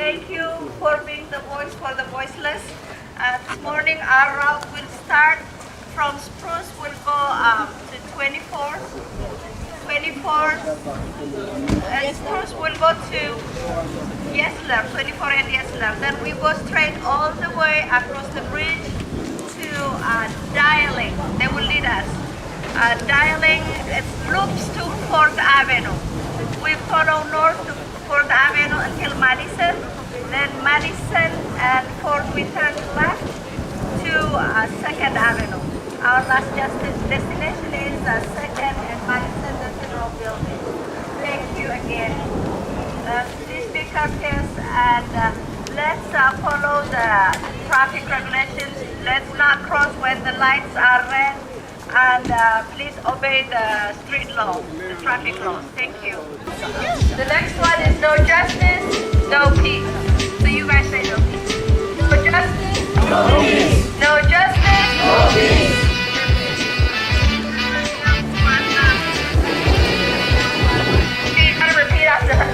Thank you for being the voice for the voiceless. This morning our route will start from Spruce. We'll go to 24th. And Spruce will go to Yesler, 24 and Yesler. Then we go straight all the way across the bridge to Dialing. They will lead us. Dialing, it loops to 4th Avenue. We follow north to 4th Avenue until Madison. Then Madison and 4th we turn left to 2nd Avenue. Our last destination is 2nd and Madison, the Federal Building. Thank you again. Please be courteous and let's follow the traffic regulations. Let's not cross when the lights are red. And please obey the street law, the traffic laws. Thank you. The next one is no justice, no peace. So you guys say no peace. No justice, no peace. No justice, no peace. Okay, you gotta repeat after her.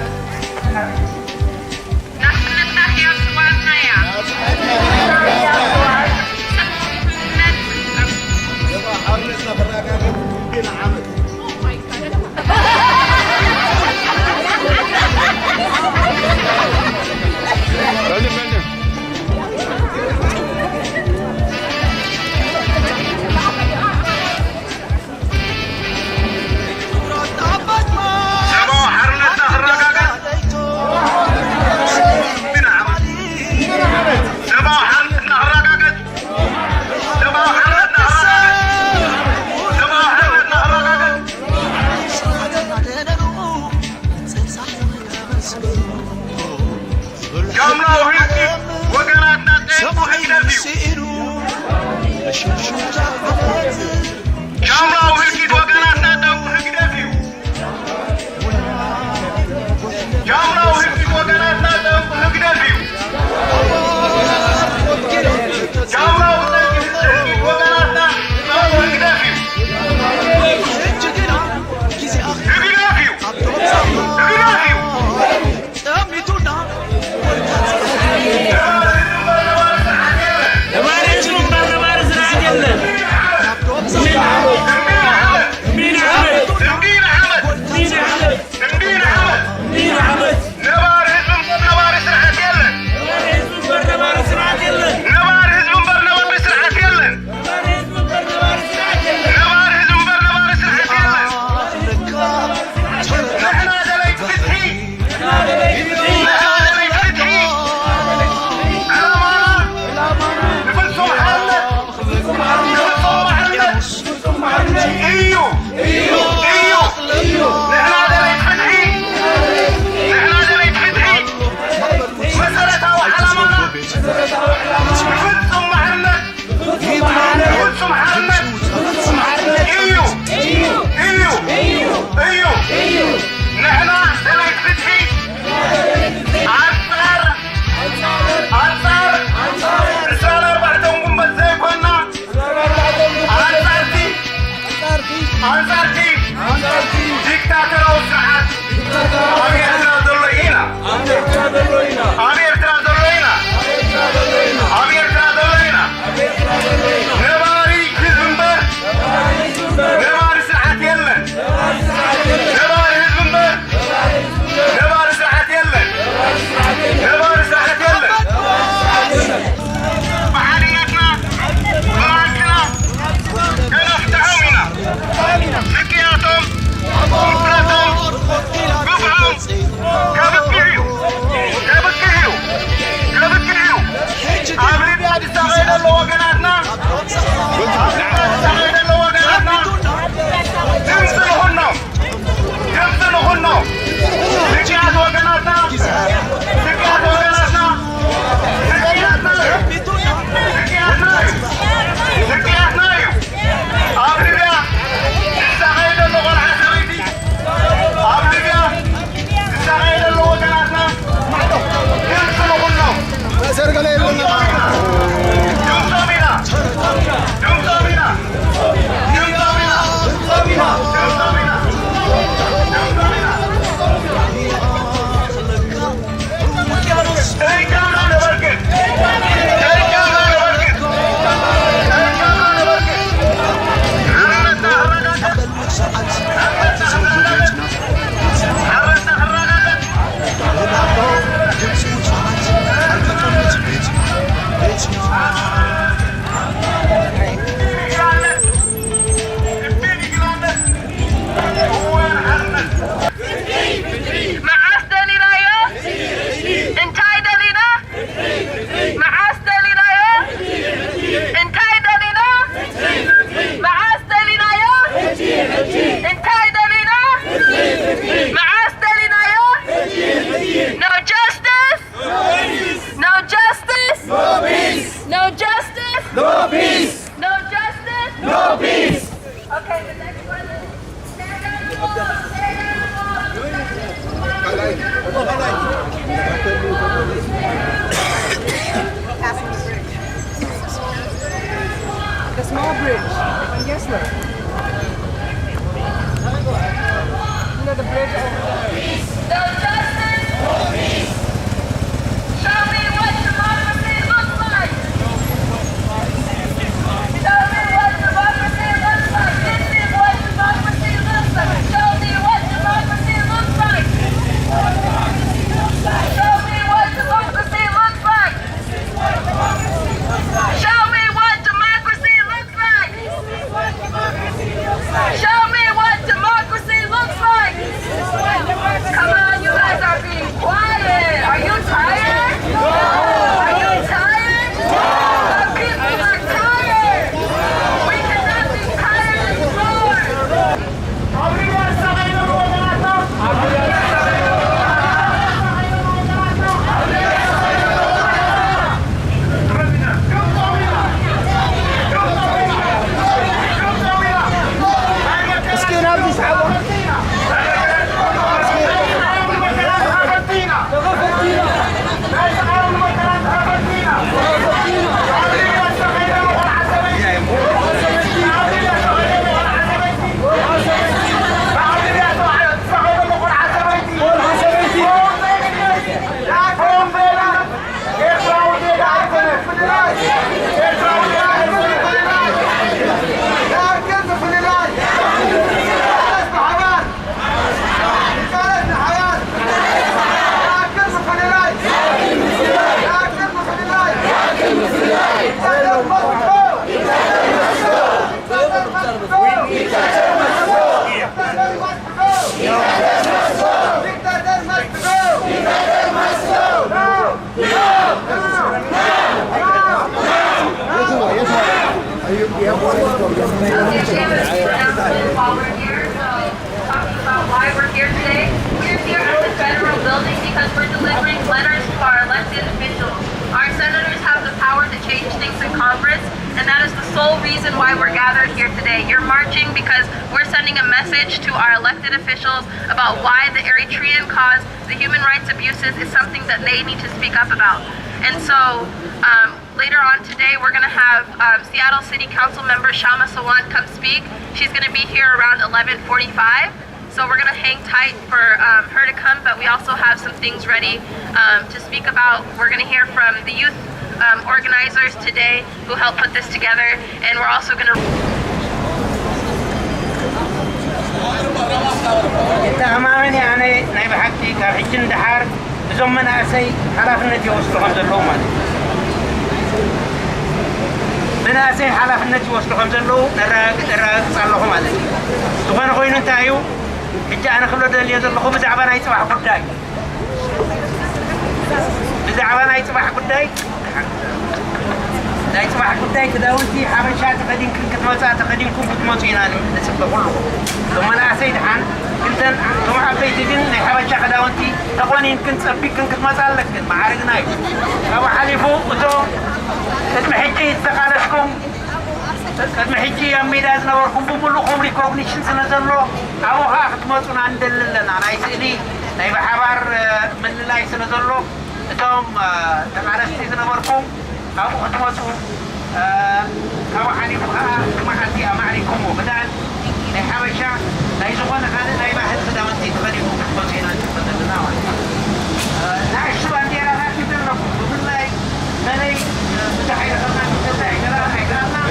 small bridge on Yesler. You know the bridge over there. No justice. Show me what democracy looks like. Show me what democracy looks like. This is what democracy looks like. Show me what democracy looks like. Show me what democracy looks like. Show me what democracy looks like. Show me what democracy looks like. Come on, you guys are being quiet. Are you tired? Are you tired? The people are tired. We cannot be tired anymore. مسكين عبد يسحبه. While we're here, talking about why we're here today. We're here at the federal building because we're delivering letters to our elected officials. Our senators have the power to change things in Congress, and that is the sole reason why we're gathered here today. You're marching because we're sending a message to our elected officials about why the Eritrean cause, the human rights abuses, is something that they need to speak up about. And so, later on today, we're going to have Seattle City Council member Shama Sawant come speak. She's going to be here around 11:45. So we're going to hang tight for her to come, but we also have some things ready to speak about. We're going to hear from the youth organizers today who helped put this together, and we're also going to... تماما يعني نايب حكي كحجن دحار بزمن أسي حلفنا يوصلهم زلهم من أسي حلفنا يوصلهم زلوا نراق صلهم عليه تبغى نقول نتايو حتى أنا خلوا دليل يزلهم بزعبان يصبح قداي بزعبان يصبح قداي لا يصبح قداي كذا وانتي حبشات قديم كنت موسع تقديم كنت موسعين نسبة كله ثم أنا أسيد عن كنت ثم حبيت جن حبشة كذا وانتي تقولين كنت سبي كنت موسع لك ما عارفناي أو حلفوا وتو المحجي تقارشكم المحجي أميداز نوركم بملوكم ريكوغنيشن سنزلوا أو ها خدمتنا عند لنا أنا يسألي نايب حبار من الله سنزلوا ثم تقارشتي سنوركم أو خدمتوا أو حلفوا ما حدي أمعركم وبدأ حبشة لا يزغون هذا لا يبحث خدمتي تخليكم خدمتنا تفضلنا لا أشتبه أن يرى ذاتي بالرفض وبالله ملي متحير خلنا نتزعي جراء حيقراتنا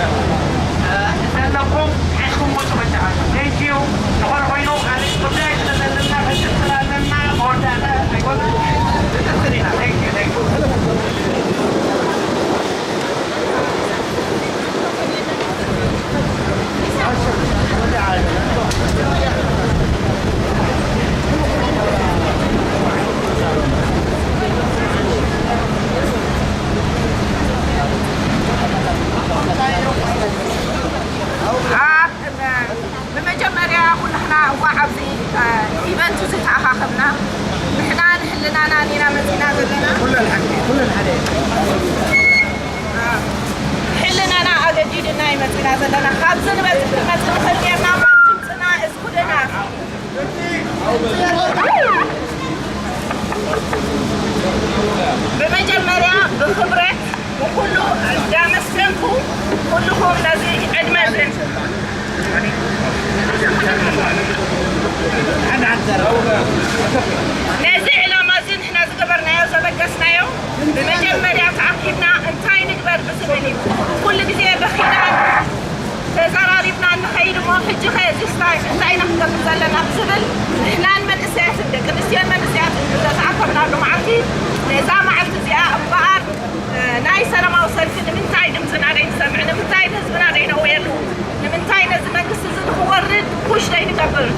نتلقوا حيثكم متفتحة Thank you نقول وينو على القداء نتلقنا فشتنا لنا قردانا أيضا تتسلنا Thank you بمجمّريا تعقيبنا انتاي نقبل بسبني كل جزء بخينا تزاراريبنا نخيل ما حجي خير زيستاي انتاي نخدم زلنا بسبل احنا المنسيات الدكنسيان المنسيات إذا تعقبنا له معتي إذا ما عرفت زياء بعض ناي سنة ما وصلت نمنتاي دمزنا عليه سمع نمنتاي نزبنا علينا ويلو نمنتاي نزبنا قصة ورد وش لين قبل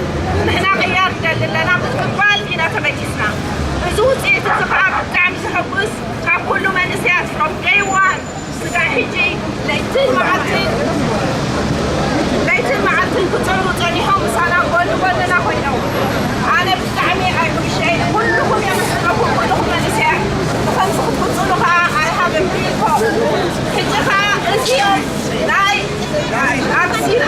نحنا غيار دلنا بتقبل هنا تمجسنا بزوز إيه تتفعل تعم سحبوس تعم كل منسيات from day one سقع حجي ليتين معتين كتروا تانيهم سنة قولنا خوينو أنا بستعمي أي شيء كلهم يمسكوا كلهم منسيات وخمسة كتلوها I have a real problem حجها أزيون لاي أبسير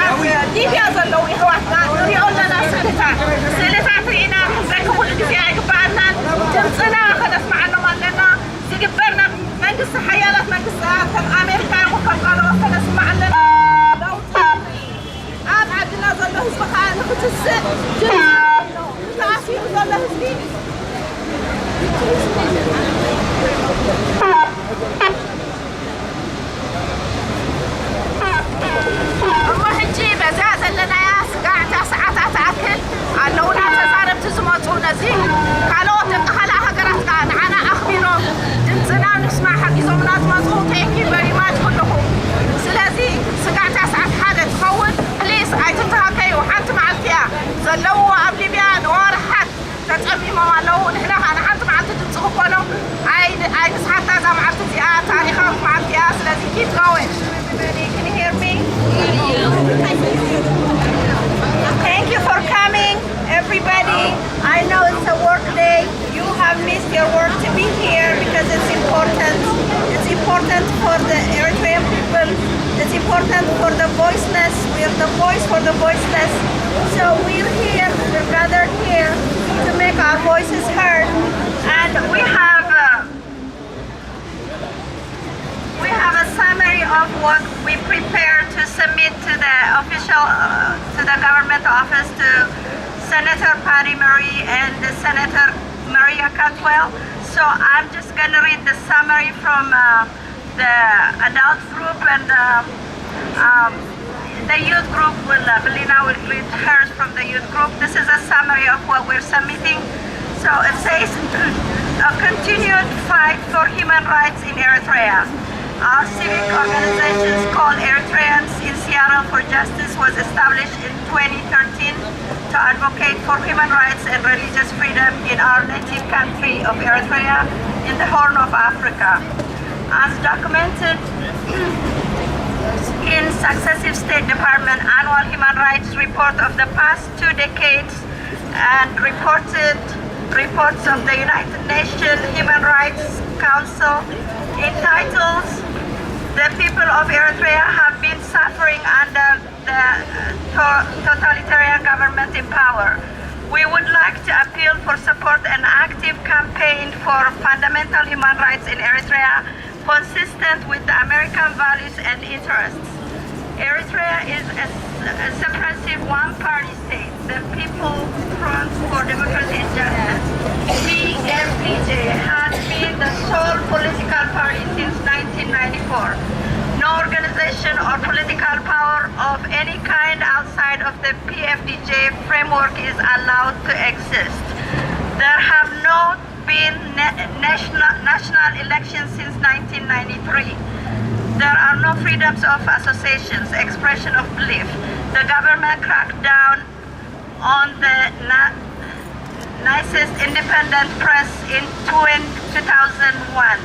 ليبيا ظلوا إخواتنا نريعون لنا سلطات رئينا زي كل جزياء قبعنا تمصنا خلص معنا مالنا سيقبرنا منقص حيالات منقصات كم أمريكا وكم قالوا خلص معنا لو تابري عدنا ظلوا هزبخا نختسق تأثير ظلوا هزبي وحجي بزاز لنا يا سقعتا ساعات أكل اللونا تزارب تزمطونا زي قالوا تبقى هجرت كان أنا أخبرهم دمزنا نسمع حق زمنات مطقو تيكي بريمات كلهم سلازي سقعتا ساعات حاجة تخول بليس أيتنتها كيو حانت معلتيا زلوا قبل بيان ورحت تتأمي ممالو نحنا أنا حانت معلت تنسخوا كونو أي نسحتا زا معلت زياء تاريخا معلتيا سلازي keep going. Can you hear me? Thank you for coming, everybody. I know it's a work day. You have missed your work to be here because it's important. It's important for the Eritrean people. It's important for the voiceless. We're the voice for the voiceless. So we're here, we're gathered here to make our voices heard. And we have a summary of what we prepared to submit to the official, to the government office, to Senator Patty Murray and Senator Maria Cantwell. So I'm just going to read the summary from the adult group, and the youth group Belina will read hers from the youth group. This is a summary of what we're submitting. So it says, a continued fight for human rights in Eritrea. Our civic organizations called Eritreans in Seattle for Justice was established in 2013 to advocate for human rights and religious freedom in our native country of Eritrea in the Horn of Africa. As documented in successive State Department annual human rights report of the past 2 decades and reports of the United Nations Human Rights Council entitled "The people of Eritrea have been suffering under the totalitarian government in power." We would like to appeal for support and active campaign for fundamental human rights in Eritrea consistent with the American values and interests. Eritrea is a suppressive one-party state. The People Front for Democracy and Justice, PFDJ, has been the sole political party since 1994. No organization or political power of any kind outside of the PFDJ framework is allowed to exist. There have not been national elections since 1993. There are no freedoms of associations, expression of belief. The government cracked down on the nicest independent press in 2001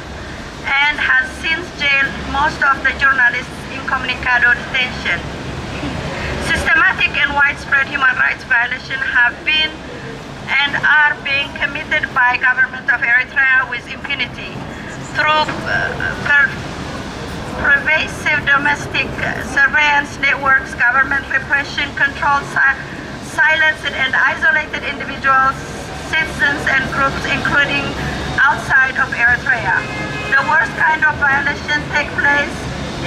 and has since jailed most of the journalists incommunicado detention. Systematic and widespread human rights violations have been and are being committed by government of Eritrea with impunity through pervasive domestic surveillance networks, government repression, controlled, silenced and isolated individuals, citizens and groups, including outside of Eritrea. The worst kind of violation take place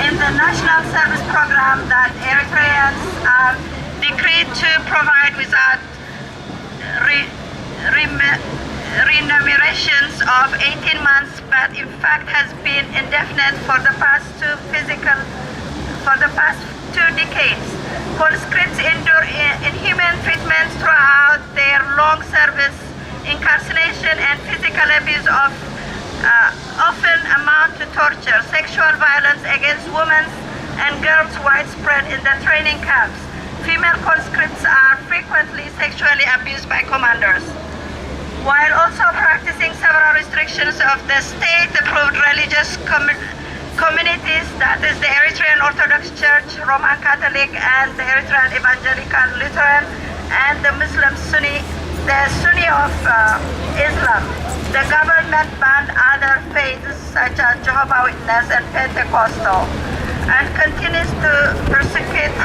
in the national service program that Eritreans are decreed to provide without remunerations of 18 months, but in fact has been indefinite for the past two decades. Conscripts endure inhuman treatment throughout their long service. Incarceration and physical abuse often amount to torture. Sexual violence against women and girls widespread in the training camps. Female conscripts are frequently sexually abused by commanders. While also practicing several restrictions of the state-approved religious communities, that is the Eritrean Orthodox Church, Roman Catholic, and the Eritrean Evangelical Lutheran, and the Muslim Sunni of Islam. The government banned other faiths such as Jehovah's Witness and Pentecostal, and continues to persecute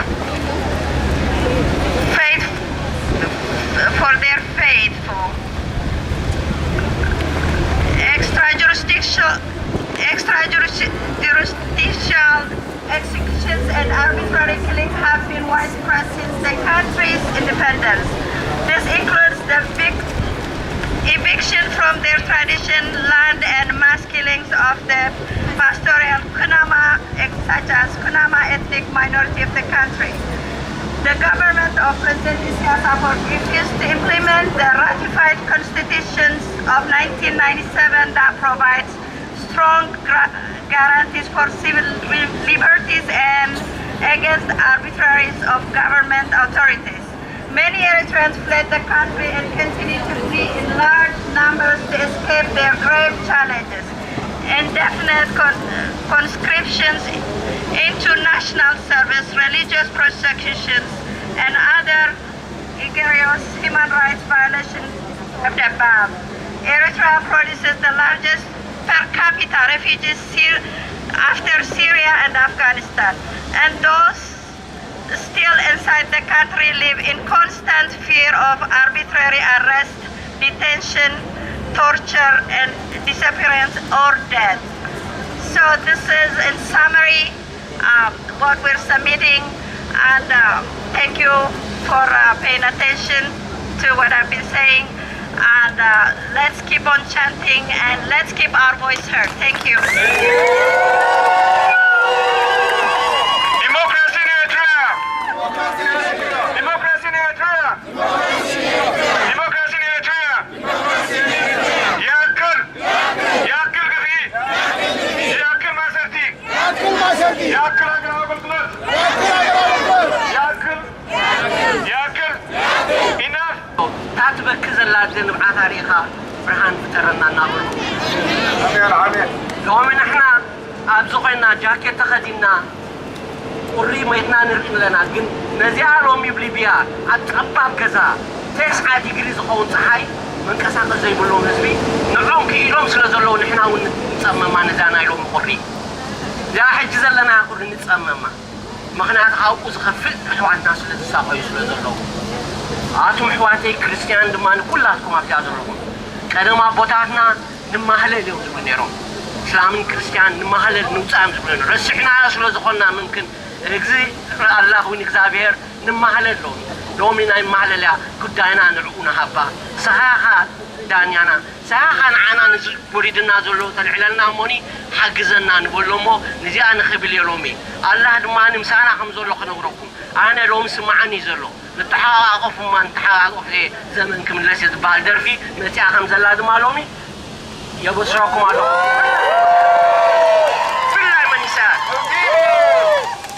faith for their faithful. Extrajudicial executions and arbitrary killings have been widespread since the country's independence. This includes the eviction from their traditional land and mass killings of the pastoral Kunama, such as Kunama ethnic minority of the country. The government of President Isaias refused to implement the ratified constitutions of 1997 that provides strong guarantees for civil liberties and against arbitraries of government authorities. Many Eritreans fled the country and continue to flee in large numbers to escape their grave challenges. Indefinite conscriptions into national service, religious persecutions, and other egregious human rights violations of the above. Eritrea produces the largest per capita refugees after Syria and Afghanistan, and those still inside the country live in constant fear of arbitrary arrest, detention, torture, and disappearance or death. So this is in summary what we're submitting, and thank you for paying attention to what I've been saying, and let's keep on chanting and let's keep our voice heard. Thank you. Democracy in Eritrea! Democracy in Eritrea! Democracy in Eritrea! Yakul! Yakul Gafi! Yakul Masarti! Yakul Agrawalblut! Yakul! Enough! ታትበክ ዘላድ ንብዓት ታሪኻ ብርሃን ፍጠረና እናብሉ ሎሚ ንሕና ኣብዚ ኮይና ጃኬት ተኸዲና ቁሪ መይትና ንርኢ ኣለና ግን ነዚኣ ሎሚ ብሊብያ ኣብ ጠባብ ገዛ 9 ዲግሪ ዝኸውን ፀሓይ መንቀሳቐስ ዘይብሎም ህዝቢ ንዖም ክኢሎም ስለ ዘለዉ ንሕና እውን ንፀመማ ነዛና ኢሎም ቁሪ እዚኣ ሕጂ ዘለና ቁሪ ንፀመማ ምክንያቱ ኣብኡ ዝኸፍእ ኣሕዋትና ስለ ዝሳቐዩ ስለ ዘለዉ ኣቶም ኣሕዋተይ ክርስቲያን ድማኒ ኩላትኩም ኣብዚኣ ዘለኹም ቀደም ኣቦታትና ንማህለል እዮም ዝብሉ ነይሮም እስላምን ክርስቲያን ንማህለል ንውፃእ እዮም ዝብሉ ነይሮም ረሲሕና ስለ ዝኾንና ምምክን እግዚ ኣላህ እውን እግዚኣብሔር ንማህለል ሎሚ ሎሚ ናይ ማህለልያ ጉዳይና ንዕኡ ንሃባ ሰሓኻ ዳንያና ሰሓኻ ንዓና ንዚ ወሪድና ዘሎ ተልዕለልና እሞኒ ሓግዘና ንበሎ እሞ ነዚኣ ንኽብል እየ ሎሚ ኣላህ ድማኒ ምሳና ከም ዘሎ ክነግረኩም ኣነ ሎሚ ስማዓኒ ዘሎ ንተሓቃቐፍ እማ ንተሓቃቐፍ ዘመን ክምለስ እየ ዝበሃል ደርፊ መፂኣ ከም ዘላ ድማ ሎሚ የበስረኩም ኣለኹ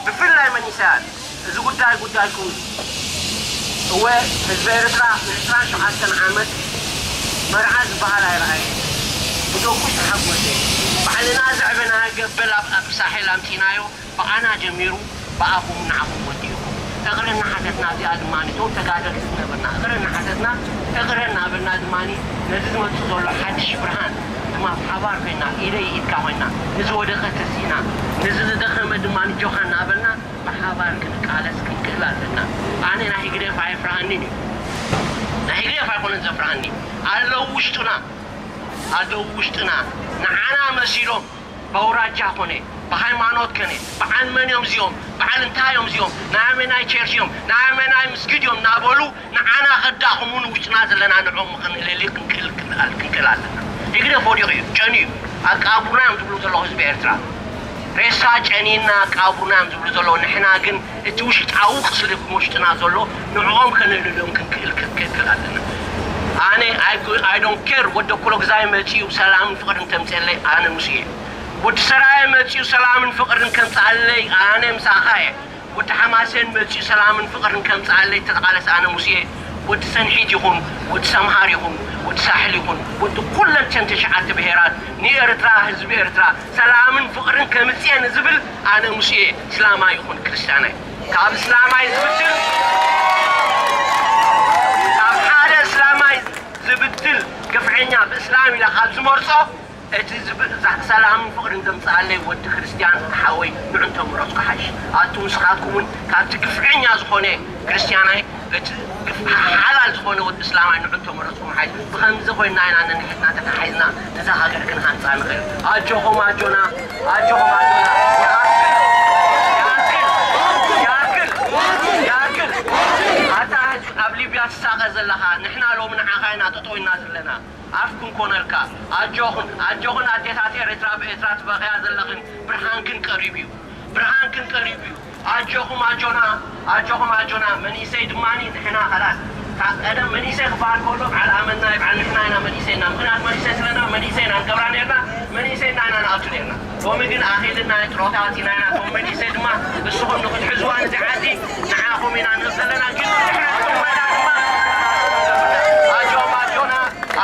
ብፍላይ መንእሰያት እዚ ጉዳይኩም እወ ህዝቢ ኤርትራ ን27 ዓመት መርዓ ዝበሃል ኣይረኣየ ብደቁስ ተሓጐሰ ባዕልና ዘዕበና ገበል ኣብ ሳሒል ኣምፂናዮ ብኣና ጀሚሩ ብኣኹም ንዓኹም ወዲኡኩም እግረና ሓተትና እዚኣ ድማኒ ቶም ተጋደልቲ ነበርና እግረና ሓተትና እግረና በልና ድማኒ ነዚ ዝመፅእ ዘሎ ሓድሽ ብርሃን ድማ ብሓባር ኮይና ኢደይ ኢድካ ኮይና ንዝወደቐ ተሲእና ነዚ ዝደኸመ ድማኒ ጆኻና በልና ብሓባር ክንቃለስ ክንክእል ኣለና ኣነ ናይ ግደፍ ኣይፍርሃኒን እዩ ናይ ግደፍ ኣይኮነን ዘፍርሃኒ ኣለዉ ውሽጡና ንዓና መሲሎም باوراجا خوني بهايمانوت كني بعن من يوم زيوم بعن انتهى يوم زيوم نعمنا يشيرش يوم نعمنا مسجد يوم نابولو نعنا خداهم وش نازل لنا نعوم خن اللي كل يقدر فودي جاني أقابرنا مزبلو زلوا حزب إرترا رئيسا جانينا أقابرنا مزبلو زلوا نحنا جن توش تعوق سلك مشتنا زلوا نعوم خن اللي كل I don't care what the كل جزاي ماشي وسلام فقر تمثيلي أنا مسيء وتسرعي ماشي سلام فقر كم تعلي أنا مساخاي وتحماسين ماشي سلام فقر كم تعلي تتقالس أنا مسيء وتسنحيد يهون وتسمهار يهون وتساحل يهون وتكل تنتشعات بهيرات ني إرترا حزب إرترا سلام فقر كم تسين زبل أنا مسيء سلاما يهون كريستياني كاب سلاما يزبتل كاب حالة سلاما زبتل قفعينيا بإسلامي لخاب زمورصو سلام فقر دمت عليه ود كريستيان حاوي نعنتم راسك حش أتون سخاتكم كانت قفعين يا زخونة كريستياني حلال زخونة ود إسلام نعنتم راسكم حش بخمس زخون ناين عنا نحنا تكحيزنا تزهاجر كن هنسان غير أجوهم أجونا ياكل حتى قبلي بيات ساقز لها نحنا لو من عقاينا تطوي الناس لنا عفكم كونلكا أجوهن أديتات إرترا بغيا زلقن برهانكن قريبيو أجوهم أجونا من يسيد ماني نحنا خلاص هذا من يسيد خبار كله على أمنا يبعن نحنا من يسيدنا من يسيد لنا من يسيدنا نقبرانينا من يسيدنا أنا أتولينا ومجن آخرنا يتروتاتنا ثم من يسيد ما السخن نخد حزوان زعاتي نعاهم إنا نزلنا كله نحنا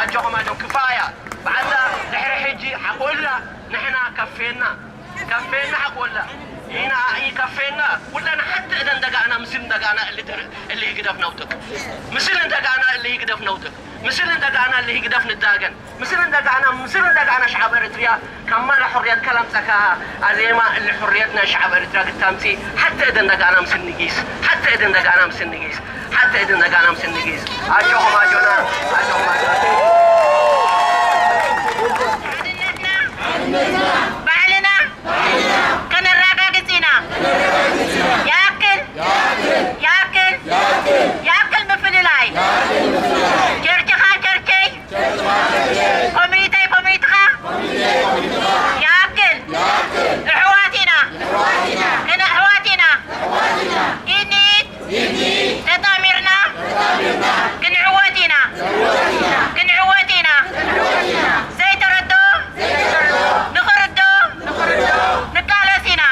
أجوهم كفاية بعدها نحن حجي حقولنا نحن كفينا حقولنا هنا كفينا ولا حتى إذا دقانا مسلم دقانا اللي يقدف نوتك مسلم دقانا اللي يقدف نوتك مسلم دقانا اللي يقدف نداقن مسلم دقانا شعب إريتريا كمان حرية كلام سكاها أزيما اللي حريتنا شعب إريتريا قدامتي حتى إذا دقانا مسلم نجيس أجوهم أجونا بعلنا كان الراقة قتينا ياكل بفللاي جرجخا جرجي بميتخا ياكل حواتنا كنا حواتنا إنيت تطامرنا كن عواتنا زيت ردو نخردو نقالسنا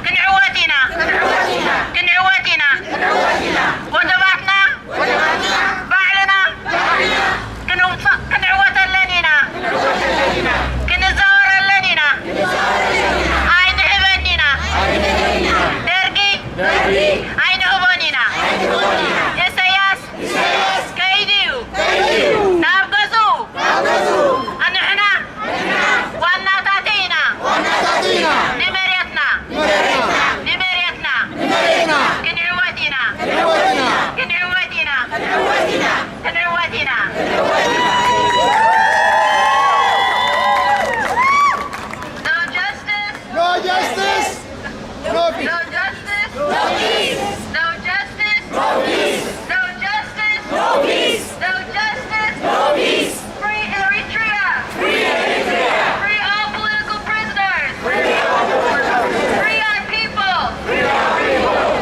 كن عواتنا ودباتنا بعلنا كن عوات لنينا كن زور لنينا عين هبنينا درقي عين هبنينا يسياس كيديو نابقزو أنحنا وانا تاتينا نمريتنا كن عواتنا No justice. No peace. Free Eritrea. Free all political prisoners. Free our people.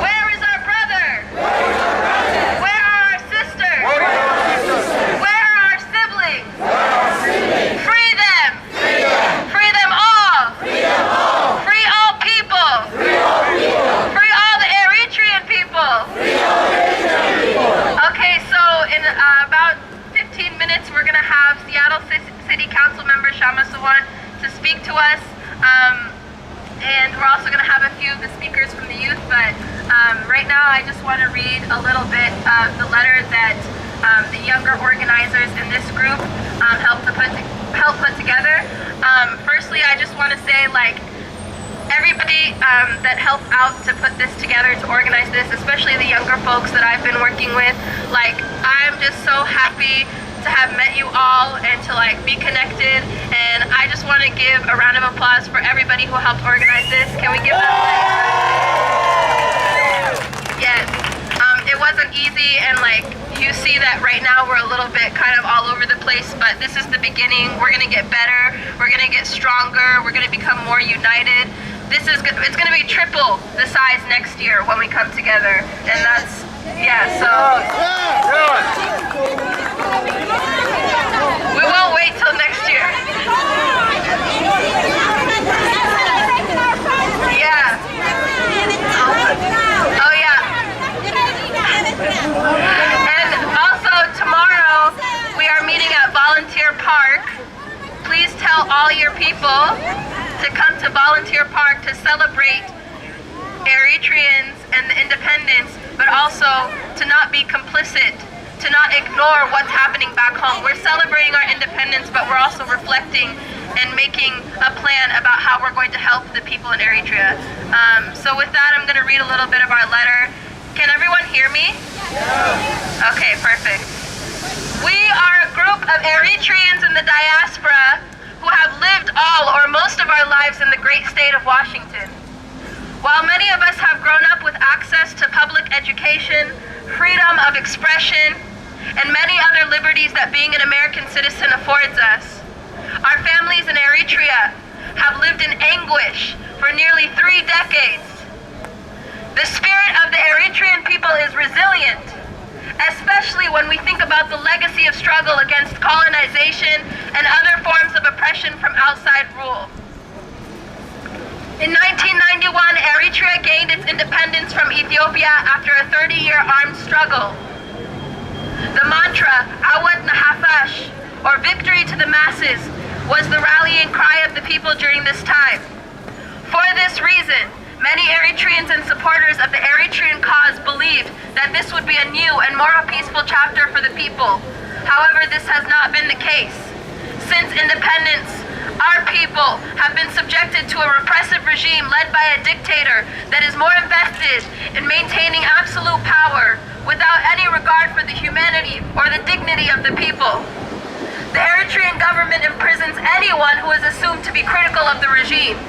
Where is our brother? Where are our sisters? Where are our siblings? Free them. Free them all. Free all people. Free all the Eritrean people. Okay, so in about 15 minutes, we're going to have Seattle City Council member Shama Sawan to speak to us. And we're also going to have a few of the speakers from the youth. But right now, I just want to read a little bit of the letter that the younger organizers in this group helped put together. Firstly, I just want to say, everybody that helped out to put this together, to organize this, especially the younger folks that I've been working with, I'm just so happy to to have met you all and to like be connected. And I just want to give a round of applause for everybody who helped organize this. Can we give them? Yes. It wasn't easy, and like you see that right now we're a little bit kind of all over the place, but this is the beginning. We're going to get better. We're going to get stronger. We're going to become more united. It's going to be triple the size next year when we come together. And that's, yeah, so. We won't wait till next year. Yeah. Oh, yeah. And also tomorrow we are meeting at Volunteer Park. Please tell all your people to come to Volunteer Park to celebrate Eritreans and the independence, but also to not be complicit, to not ignore what's happening back home. We're celebrating our independence, but we're also reflecting and making a plan about how we're going to help the people in Eritrea. So with that, I'm going to read a little bit of our letter. Can everyone hear me? Okay, perfect. We are a group of Eritreans in the diaspora who have lived all or most of our lives in the great state of Washington. While many of us have grown up with access to public education, freedom of expression, and many other liberties that being an American citizen affords us, our families in Eritrea have lived in anguish for nearly 3 decades. The spirit of the Eritrean people is resilient, especially when we think about the legacy of struggle against colonization and other forms of oppression from outside rule. In 1991, Eritrea gained its independence from Ethiopia after a 30-year armed struggle. The mantra, Awad Nahafash, or victory to the masses, was the rallying cry of the people during this time. For this reason, many Eritreans and supporters of the Eritrean cause believed that this would be a new and more peaceful chapter for the people. However, this has not been the case. Since independence, our people have been subjected to a repressive regime led by a dictator that is more invested in maintaining absolute power without any regard for the humanity or the dignity of the people. The Eritrean government imprisons anyone who is assumed to be critical of the regime.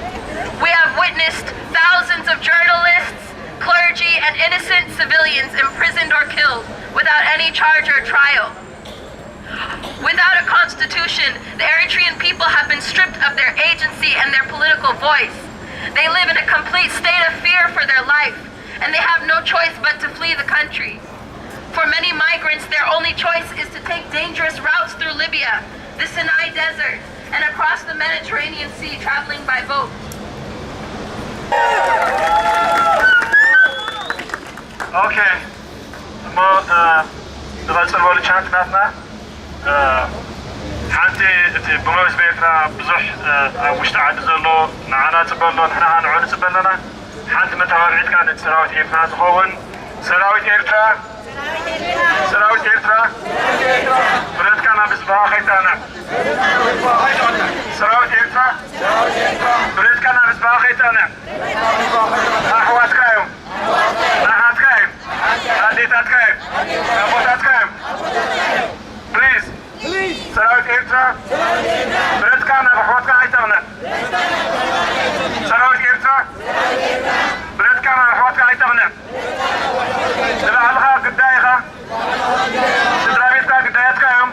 We have witnessed thousands of journalists, clergy, and innocent civilians imprisoned or killed without any charge or trial. Without a constitution, the Eritrean people have been stripped of their agency and their political voice. They live in a complete state of fear for their life, and they have no choice but to flee the country. For many migrants, their only choice is to take dangerous routes through Libya, the Sinai Desert, and across the Mediterranean Sea, traveling by boat. Okay. نغلص الولي شانت ناتنا حانتي بموز بيتنا بزح وشتعد زلو نعنا تبلو نحنا هنعود تبلنا حانت متابعيت كانت سراويت إيرترا تخون سراويت إيرترا سراويت إيرترا بريد كان بسبها خيتانا سراويت إيرترا بريد كان بسبها خيتانا أحوات كايم نحات كايم ناديتات كايم نبوتات كايم Please سراويت إيرترا بريد كان بحوات كان خيتانا سراويت إيرترا بريد كان بحوات كان خيتانا لبعضها قدايخة سدرابيتها قدايتك يوم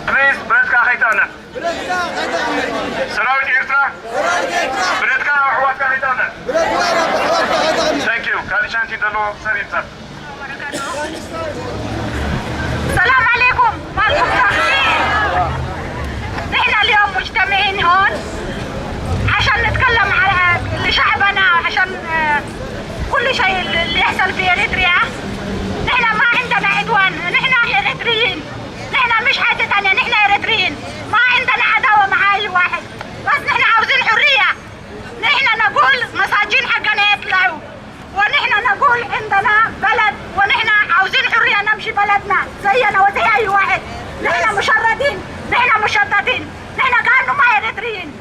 Please بريد كان خيتانا سراويت إيرترا بريد كان بحوات كان خيتانا Thank you كالي شانتي دلو سريبتا السلام عليكم معكم تحسين. نحن اليوم مجتمعين هون عشان نتكلم على لشعبنا عشان كل شيء اللي يحصل في إريتريا. نحن ما عندنا عدوان، نحن إريتريين، نحن مش حاجة تانية، نحن إريتريين، ما عندنا عداوة مع أي واحد، بس نحن عاوزين حرية. نحن نقول مساجين حقنا يطلعوا، ونحن نقول عندنا بلد، ونحن عاوزين حرية نمشي بلدنا زينا وزي أي واحد. نحن مشردين، نحن مشتتين، نحن كأنه ما إريتريين،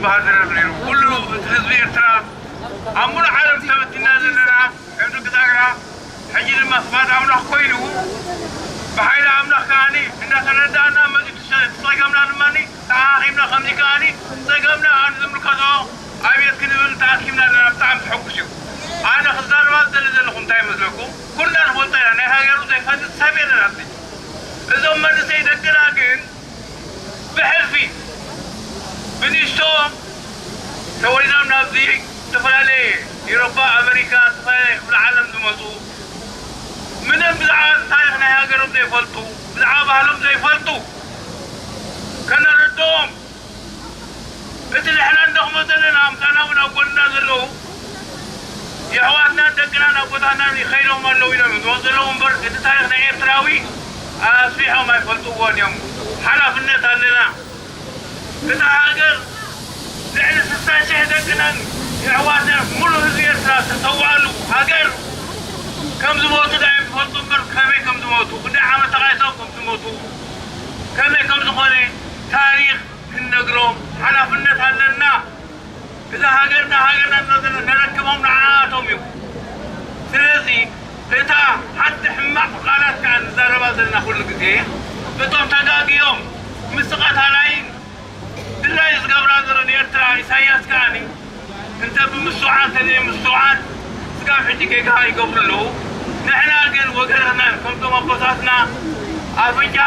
ዝበሃል ዝነበረ ነይሩ ኩሉ ህዝቢ ኤርትራ ኣብ ሙሉእ ዓለም ተበቲና ዘለና ከምቲ ግዛግራ ሕጂ ድማ ስፋት ኣምላኽ ኮይኑ ብሓይሊ ኣምላኽ ከዓኒ እንዳተረዳእና መፂኡ ፀገምና ድማኒ ተኣኺብና ከምዚ ከዓኒ ፀገምና ኣነ ዝምልከቶ ኣብየት ክንብል ተኣኪብና ኣለና ብጣዕሚ ትሐጉስ እዩ ኣነ ክዛረባ ዝደሊ ዘለኹ እንታይ ይመስለኩም ኩልና ንፈልጦ ኢና ናይ ሃገሩ ዘይፈልጥ ሰብ የለን ኣብቲ እዞም መንእሰይ ደቅና ግን ብሕልፊ ብንእሽቶም ተወሊዶም ናብዚ ዝተፈላለየ ኤውሮፓ ኣሜሪካ ዝተፈላለየ ክፍለ ዓለም ዝመፁ ምንም ብዛዕባ ታሪክ ናይ ሃገሮም ዘይፈልጡ ብዛዕባ ባህሎም ዘይፈልጡ ከነረድኦም እቲ ንሕና እንደኽሞ ዘለና ምሳና እውን ኣብ ጎንና ዘለዉ የሕዋትናን ደቅናን ኣቦታትናን ይኸይዶም ኣለዉ ኢሎም ዝወፅ ዘለዉ እምበር እቲ ታሪክ ናይ ኤርትራዊ ኣስፊሖም ኣይፈልጥዎን እዮም ሓላፍነት ኣለና እታ ሃገር ልዕሊ 60,000 ደቅናን የሕዋትናን ሙሉእ ህዝቢ ኤርትራ ተሰውዓሉ ሃገር ከም ዝሞቱ ዳ ይፈልጡ እምበር ከመይ ከም ዝሞቱ ክንደይ ዓመት ተቃይሶም ከም ዝሞቱ ከመይ ከም ዝኾነ ታሪክ ክንነግሮም ሓላፍነት ኣለና እዛ ሃገርና ነረክቦም ንዓቶም እዩ ስለዚ እታ ሓንቲ ሕማቕ ቃላት ከዓ ንዛረባ ዘለና ኩሉ ግዜ እቶም ተጋጊዮም ምስቐታላይን ድላይ ዝገብራ ዘረን ኤርትራ ኢሳያስ ከዓኒ እንተ ብምስዋዓት ተዘይምስዋዓት ስጋብ ሕጂ ጌጋ ይገብሩ ኣለዉ ንሕና ግን ወገንና ከምቶም ኣቦታትና ኣፍንጫ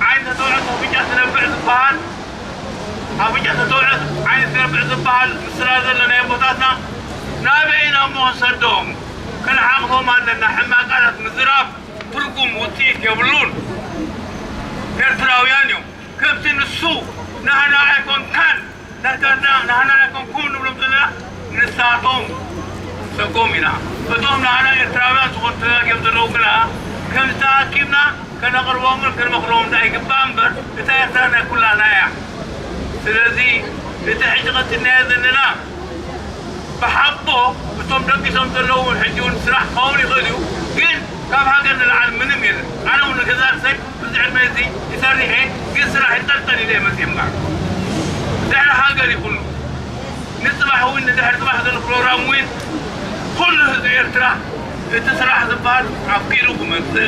ዓይን ተተውዐት ኣፍንጫ ትነብዕ ዝበሃል ኣፍንጫ ተተውዐት ዓይን ትነብዕ ዝበሃል ምስራ ዘለና ኣቦታትና ናበይና እሞ ክንሰዶም ክንሓቕፎም ኣለና ሕማቃላት ምዝራብ ትርጉም ውፅኢት የብሉን ኤርትራውያን እዮም ከምቲ ንሱ ናህና ኣይኮንካን ናህና ኣይኮንኩም ንብሎም ዘለና ንሳቶም ሰጎም ኢና እቶም ናህና ኤርትራውያን ዝኾኑ ተጋጊዮም ዘለዉ ግና ከም ዝተኣኪብና ከነቕርቦምን ክንመኽሮም እንዳይግባእ እምበር እታ ኤርትራ ናይ ኩላና እያ ስለዚ እቲ ሕጂ ቀፂልናዮ ዘለና ብሓቦ እቶም ደቂሶም ዘለዉ ሕጂ እውን ስራሕ ክኸውን ይኽእል እዩ ግን ካብ ሃገር ንላዕሊ ምንም የለን ኣነ እውን ገዛ ሰብ ብዚ ዕድመ እዚ ይሰርሐ ግን ስራሕ ይጠልጠል ኢለ መፅእ እምበር ድሕሪ ሃገር ይኹሉ ንፅባሕ እውን ንድሕሪ ፅባሕ ዘሎ ፕሮግራም እውን ኩሉ ህዝቢ ኤርትራ እቲ ስራሕ ዝበሃል ኣፍቂሩ ክመፅእ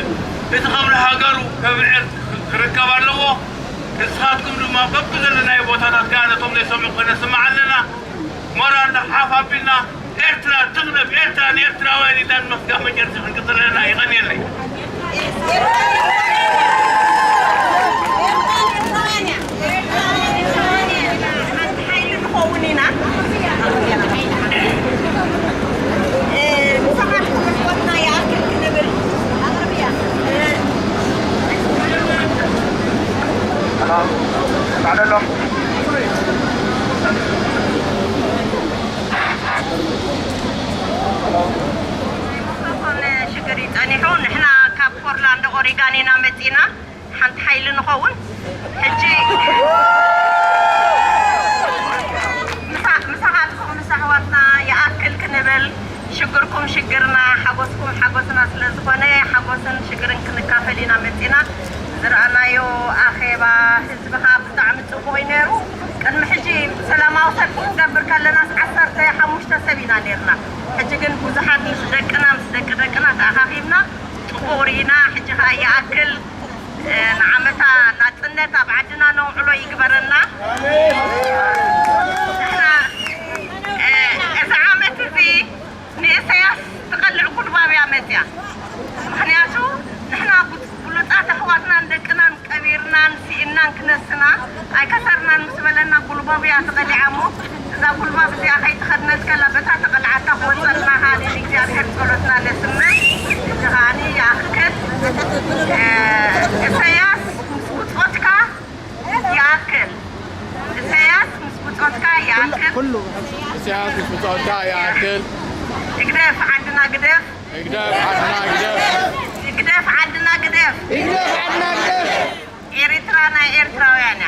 እቲ ከምሪ ሃገሩ ከብዕር ክርከብ ኣለዎ ንስኻትኩም ድማ በቢ ዘለናዮ ቦታታት ከዓ ነቶም ዘይሰምዑ ከነስማዕ ኣለና ሞራልና ሓፍ ኣቢልና ኤርትራ ትቕነብ ኤርትራ ንኤርትራውያን ኢልና ንመስጋብ መጨረሻ ክንቅፅል ኣለና ይቐኒየለይ نحن كاب بورلاند أوريغانينا مدينة حنت حيل نخون حجي مساحاتنا يأكل كنبل شكركم شكرنا حقوسكم حقوسنا سلزخونة حقوسن شكرن كنكافلينا مدينة زرعنا يو أخيبا حزبها بطعم تقوينيرو كان محجي سلامة وصلكم قبر كلنا 10 سبينا نيرنا حجي كن بوزحات مسدقنا تأخافينا تقورينا حجي هاي يأكل نعمتا ناتنتا بعدنا نوعلو يقبرنا إذا عمت ذي نيسياس تقلع كل بابي عمتيا مخنياتو نحنا بلوطات أخواتنا ندقنا كبيرنا نسيئنا كنسنا أي كسرنا نسبلنا كل بابي تقلع عمو إذا كل بابي زي أخي تخدنا تكلا بتا تقلعتا وصلنا هذه الإجابة حرصولتنا لسمنا جهاني يأكل إسياس مسبوطوتك يأكل إسياس مسبوطوتك يأكل كله إسياس مسبوطوتك يأكل قدف عندنا قدف قدف عندنا قدف إريترانا إريتراويان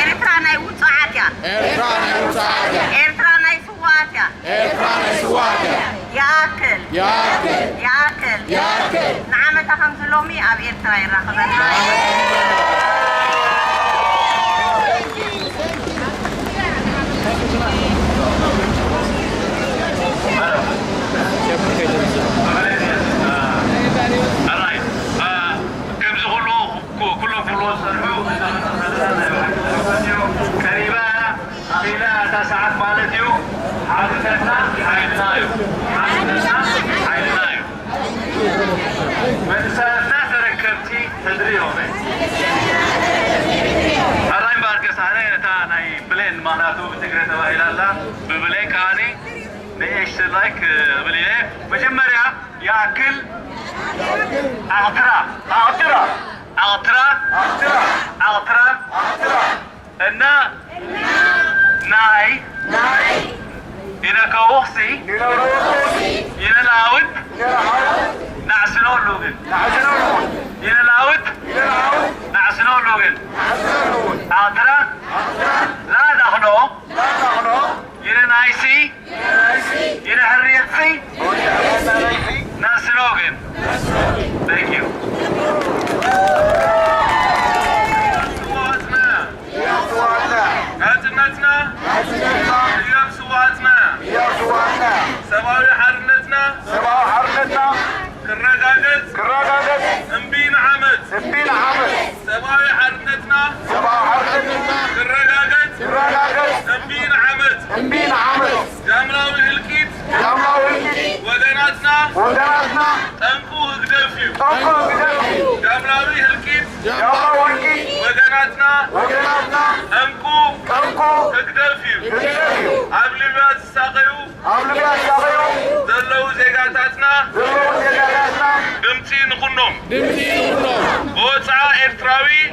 إريترانا وصعاتيا إريترانا سواتيا يأكل نعمة خمس لومي أب إريترا يراخذنا ساعات مالتيو عادتنا حيلنايو من سنة تركبتي تدريوني هراي باركس علينا تاني بلين ماناتو بتقرأ تباهي الله ببلين كاني نيش لايك بليه مجمريا ياكل أغترا إنه ناي إنا كوخسي إنا لاود نعسنو اللوغن إنا لاود نعسنو اللوغن أغترا لا نخنو إنا نايسي إنا هريتسي ناسنوغن Thank you. سباوي حرنتنا كرقاقت انبين عمد سباوي حرنتنا كرقاقت انبين عمد جاملاوي هلكيت ودناتنا تنقو هقدفيو جاملاوي هلكيت ودناتنا تنقو هقدفيو عبلبات الساقيو زلو زيغاتاتنا دمتي نخنم بوصع إرتراوي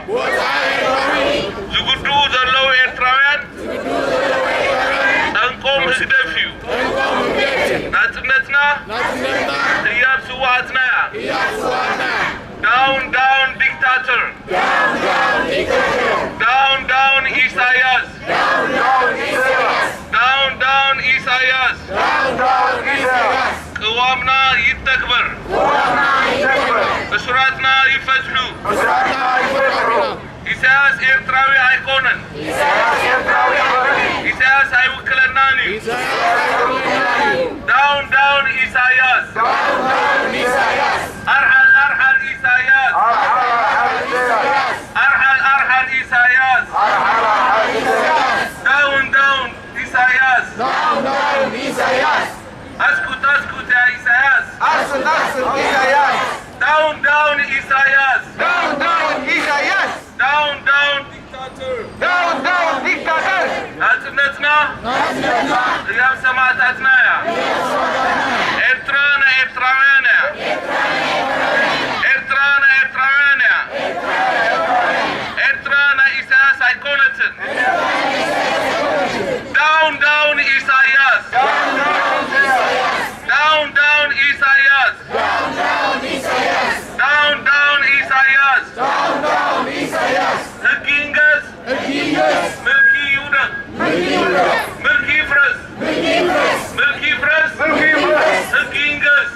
زقدو زلو إرتراويان تنقوم هقدفيو ناتنتنا هياب سواتنا Down dictator Down Isaias Down Isaias قوامنا يتكبر أسراتنا يفتحوا إساس إرتراوي أيقونن إساس أيوكلناني Down Isaias أرحل إساياس أرحل إساياس Down إساياس أسكت يا إساياس Down إساياس Down dictator ناتنتنا غياب سماعتاتنا يا إرتراويان إرتران إساس أيقونتن Down إساياس Down إساياس Down إساياس هكينجز ملكي يودن ملكي فرس هكينجز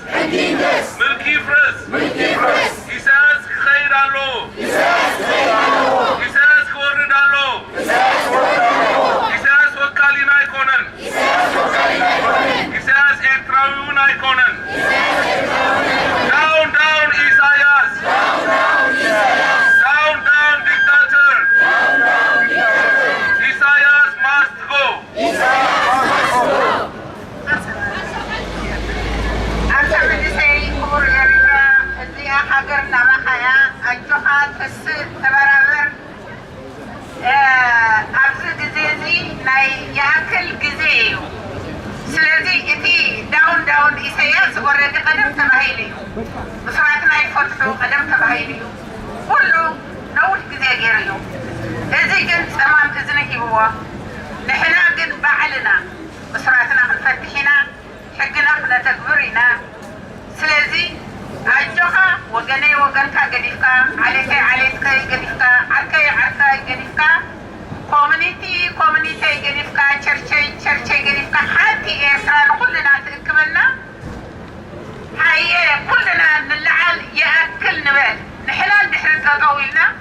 ملكي فرس إساس خير الله إساس كورد الله إساس وكالينا يكونن إساس إرتراويون يكونن Down إساياس Down dictator إساياس must go أنت بدي كور إريتريا اللي حجرنا معها الجهات السد تبرر أبز جزيزي ناي يأكل جزيو سلزي إتي Down إساياس ورد قدم تبهيلي بسرعتنا يفتحوا قدم تبهيلي كله نول جزي غيريو إذا كنت أمام إذنك هو نحنا قد بعلنا بسرعتنا نفتحنا حقنا نتكبرنا سلزي أجوها وجني وجنك جديفكا عليك جديفكا عركي جديفكا community جديفكا church جديفكا حتى إرتران كلنا تكملنا هاي كلنا نلعل يأكل نبال نحلال نحرد قويلنا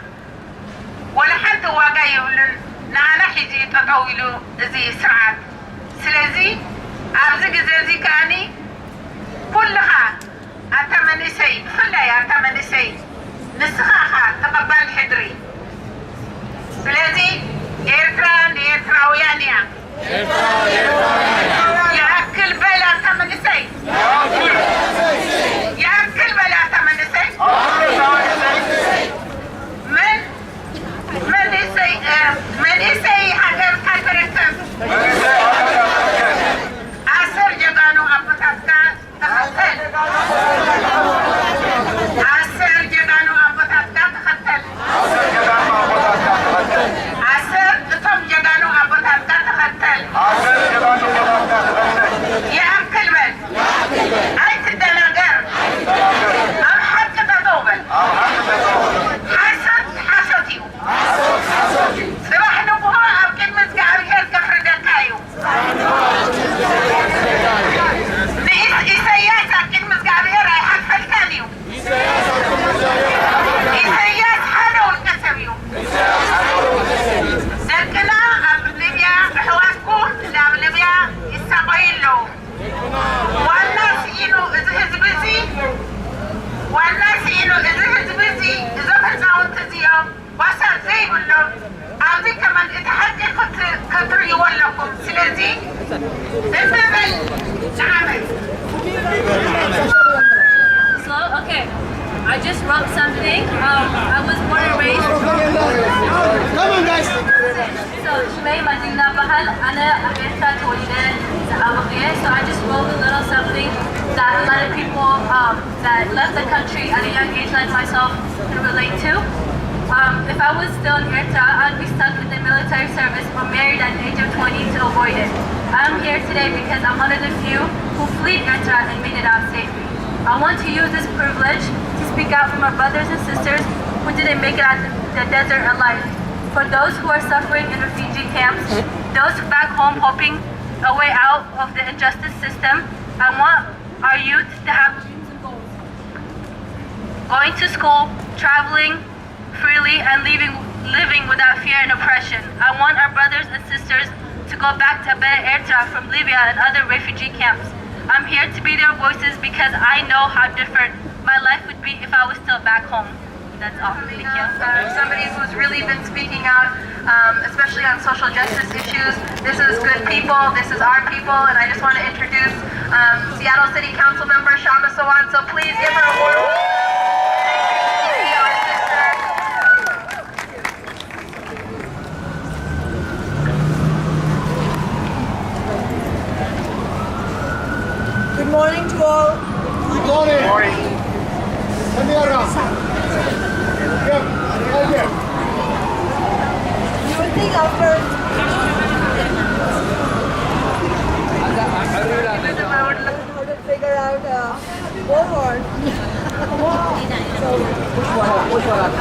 ولا حد واقع يقولن نانا حجي تطويلو زي سرعات سلازي أبزق زي كاني كلها أتمنى شيء كلها أتمنى شيء نسخها تقبل حدري سلازي إيرتران إيرتراويان يأكل بلا أتمنى شيء يأكل بلا أتمنى شيء من يسي حجر كاترتم عسر جبانو أبطاتا تختل عسر جبانو أبطاتا تختل عسر تم جبانو أبطاتا تختل يأكل من أي تدناغر أم حتى تدوبل حسد صراحة نبوها أبكي مزقع بهير كفر دكايو إسايات أبكي مزقع بهير أي حد فالكانيو إسايات حانو الكسبيو دكنا أب ليبيا بحواسكو لأب ليبيا يستقيلو والناس إنو إذا هزبزي إذا فرزاون تزيو واسع زي بلو أعطي كمان اتحدي كتر يولكم سلازي انبابل نعمل. So, okay, I just wrote something. I was born and raised. Come on, guys. So, Shmei Madina Bahal, Ana America Toyden, so I just wrote a little something that a lot of people that left the country at a young age like myself can relate to. If I was still in Eritrea, I'd be stuck in the military service or married at the age of 20 to avoid it. I'm here today because I'm one of the few who fled Eritrea and made it out safely. I want to use this privilege to speak out for my brothers and sisters who didn't make it out the desert alive. For those who are suffering in refugee camps, those back home hoping a way out of the injustice system, I want our youth to have dreams and goals. Going to school, traveling freely, and living without fear and oppression. I want our brothers and sisters to go back to better Eritrea from Libya and other refugee camps. I'm here to be their voices because I know how different my life would be if I was still back home. That's all. Thank you. Somebody who's really been speaking out, especially on social justice issues. This is good people. This is our people. And I just want to introduce Seattle City Council member Shama Sawan. So please give her a warm Good morning to all. Good morning. Good morning. Come here, Ram. You would think after how to figure out bullhorn. So which one?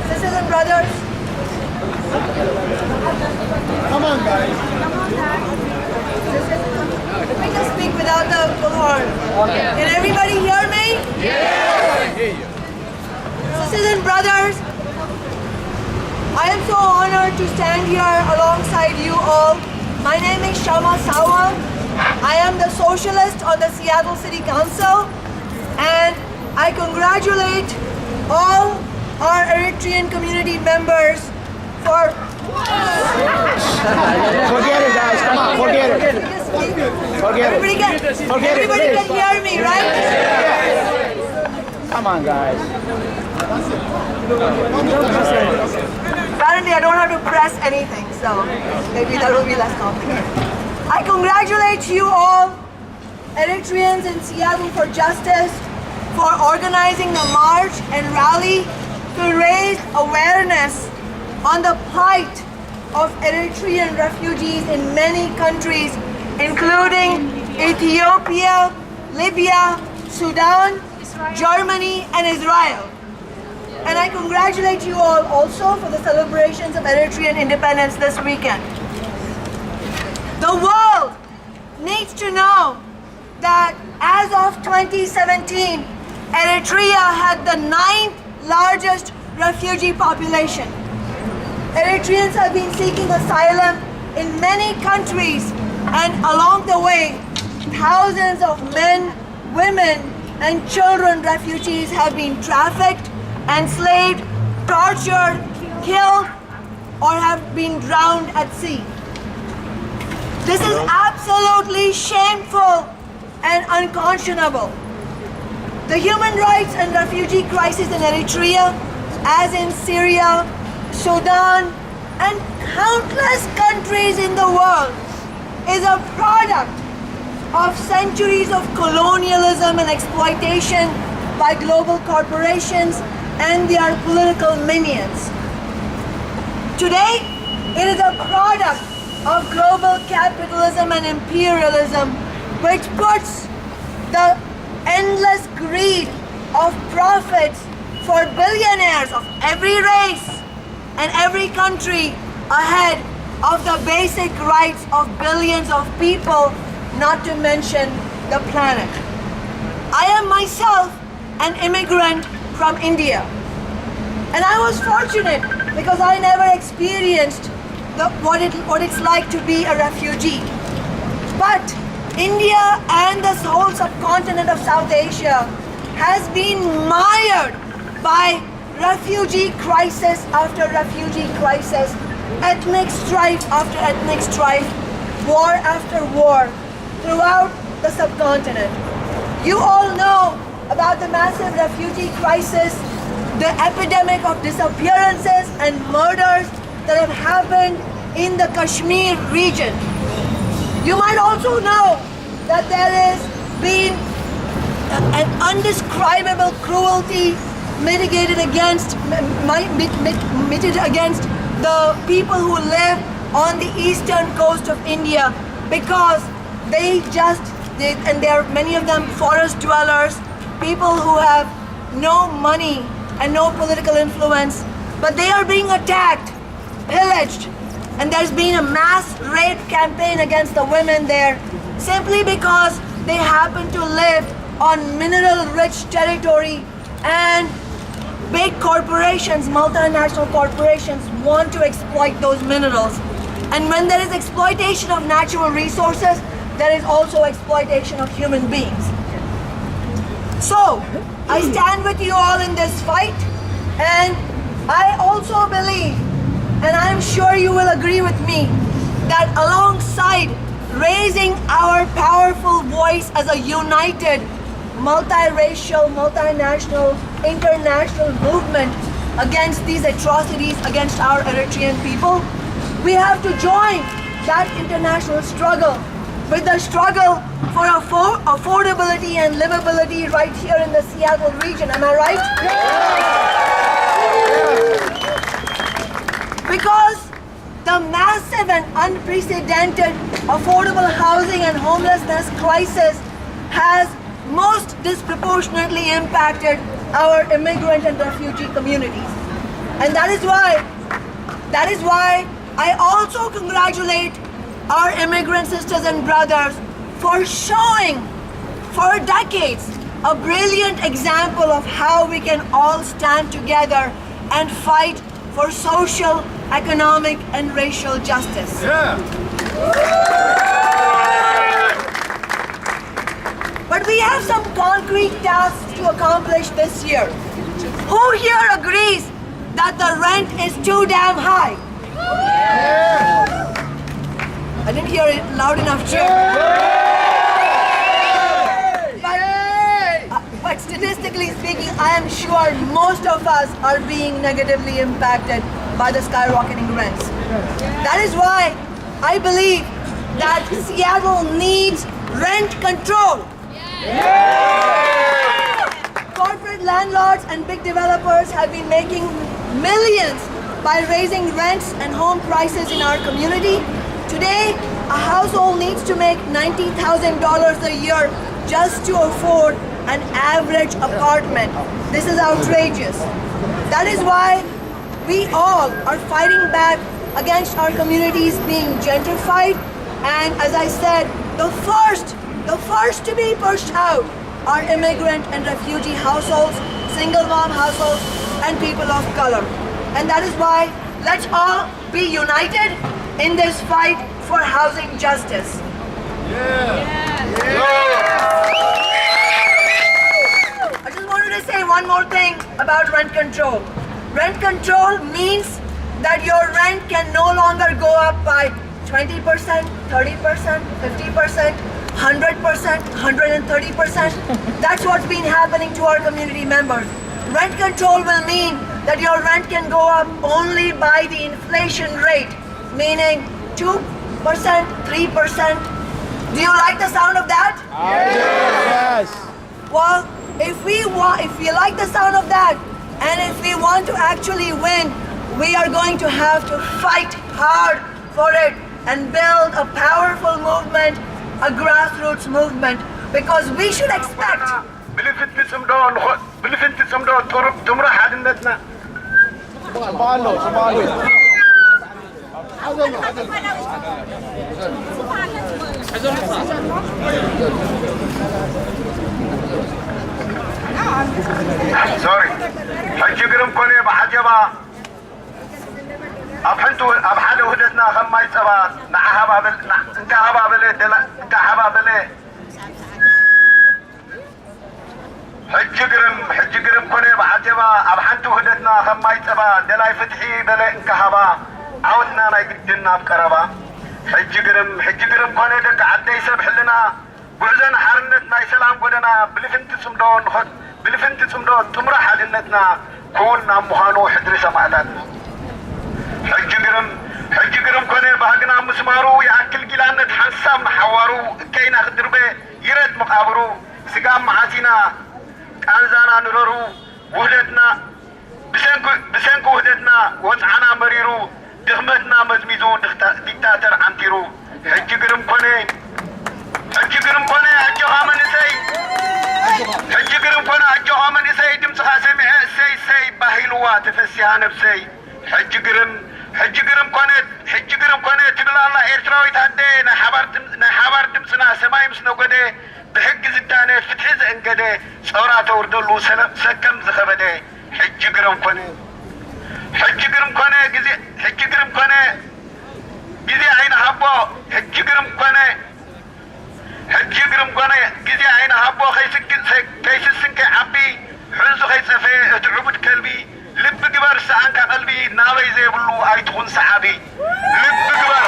Sisters and brothers. Come on, guys. We can speak without the bullhorn. Can everybody hear me? Yes. Sisters and brothers, I am so honored to stand here alongside you all. My name is Shama Sawa. I am the socialist on the Seattle City Council, and I congratulate all our Eritrean community members for... Forget it, guys. Come on, forget it. Forget it. Everybody can hear me, right? Come on, guys. Apparently, I don't have to press anything, so maybe that will be less complicated. I congratulate you all, Eritreans in Seattle for Justice, for organizing the march and rally to raise awareness on the plight of Eritrean refugees in many countries, including Ethiopia, Libya, Sudan, Germany, and Israel. And I congratulate you all also for the celebrations of Eritrean independence this weekend. The world needs to know that as of 2017, Eritrea had the 9th largest refugee population. Eritreans have been seeking asylum in many countries, and along the way, thousands of men, women, and children refugees have been trafficked, enslaved, tortured, killed, or have been drowned at sea. This is absolutely shameful and unconscionable. The human rights and refugee crisis in Eritrea, as in Syria, Sudan, and countless countries in the world, is a product of centuries of colonialism and exploitation by global corporations and their political minions. Today, it is a product of global capitalism and imperialism, which puts the endless greed of profits for billionaires of every race and every country ahead of the basic rights of billions of people, not to mention the planet. I am myself an immigrant from India, and I was fortunate because I never experienced what it's like to be a refugee. But India and the whole subcontinent of South Asia has been mired by refugee crisis after refugee crisis, ethnic strife after ethnic strife, war after war throughout the subcontinent. You all know about the massive refugee crisis, the epidemic of disappearances and murders that have happened in the Kashmir region. You might also know that there has been an undescribable cruelty mitigated against the people who live on the eastern coast of India, because and there are many of them forest dwellers, people who have no money and no political influence, but they are being attacked, pillaged, and there's been a mass rape campaign against the women there simply because they happen to live on mineral-rich territory, and big corporations, multinational corporations, want to exploit those minerals. And when there is exploitation of natural resources, there is also exploitation of human beings. So, I stand with you all in this fight, and I also believe, and I'm sure you will agree with me, that alongside raising our powerful voice as a united, multiracial, multinational, international movement against these atrocities against our Eritrean people, we have to join that international struggle with the struggle for affordability and livability right here in the Seattle region. Am I right? Because the massive and unprecedented affordable housing and homelessness crisis has most disproportionately impacted our immigrant and refugee communities. And that is why I also congratulate our immigrant sisters and brothers for showing for decades a brilliant example of how we can all stand together and fight for social, economic, and racial justice. But we have some concrete tasks to accomplish this year. Who here agrees that the rent is too damn high? I didn't hear it loud enough, Chair. But statistically speaking, I am sure most of us are being negatively impacted by the skyrocketing rents. That is why I believe that Seattle needs rent control. Corporate landlords and big developers have been making millions by raising rents and home prices in our community. Today, a household needs to make $90,000 a year just to afford an average apartment. This is outrageous. That is why we all are fighting back against our communities being gentrified. And as I said, the first The first to be pushed out are immigrant and refugee households, single mom households, and people of color. And that is why let's all be united in this fight for housing justice. I just wanted to say one more thing about rent control. Rent control means that your rent can no longer go up by 20%, 30%, 50%, 100%, 130%. That's what's been happening to our community members. Rent control will mean that your rent can go up only by the inflation rate, meaning 2%, 3%. Do you like the sound of that? Yes. Well, if we like the sound of that, and if we want to actually win, we are going to have to fight hard for it and build a powerful movement, a grassroots movement, because we should expect. Sorry. حجيكرم كوني بحجبا أبحنتو أبحد وحدتنا خماي سبات نعها بابل انتها بابل انتها بابل حجيكرم كوني بحجبا أبحنتو وحدتنا خماي سبات دلاي فتحي بلا انكهبا عودنا نايقدنا بكربا حجيكرم كوني دك عدي سبح لنا بعزنا حرنتنا يسلام قدنا بلفنت سمدون خد بلفنت سمدون تمرح حدنتنا كلنا مهانو حدري سمعتان حجيكرم كوني بهقنا مسمارو يأكل جلانة حسام حوارو كينا خدربي يرد مقابرو سقام معاسينا أنزانا نررو وحدتنا بسنكو وحدتنا وطعنا مريرو دخمتنا مزميزو ديكتاتر عنتيرو حجيكرم كوني أجوها من إساي حجيكرم كوني أجوها من إساي دمسخا سمع سي باهيلوا تفسيها نفسي حجيكرم كوني تبلا الله إرتراوي تهدي نحبار دمسنا سماي مسنو قدي بحق زداني فتحي زنقدي صورات وردلو سكم زخبدي حجيكرم كوني جزي عين حبو حجيكرم كوني جزي عين حبو خيسسن كي عبي حنسو خيسفي اتعبد كلبي لب قبر سعنك قلبي ناوي زي بلو اي تخون سعابي لب قبر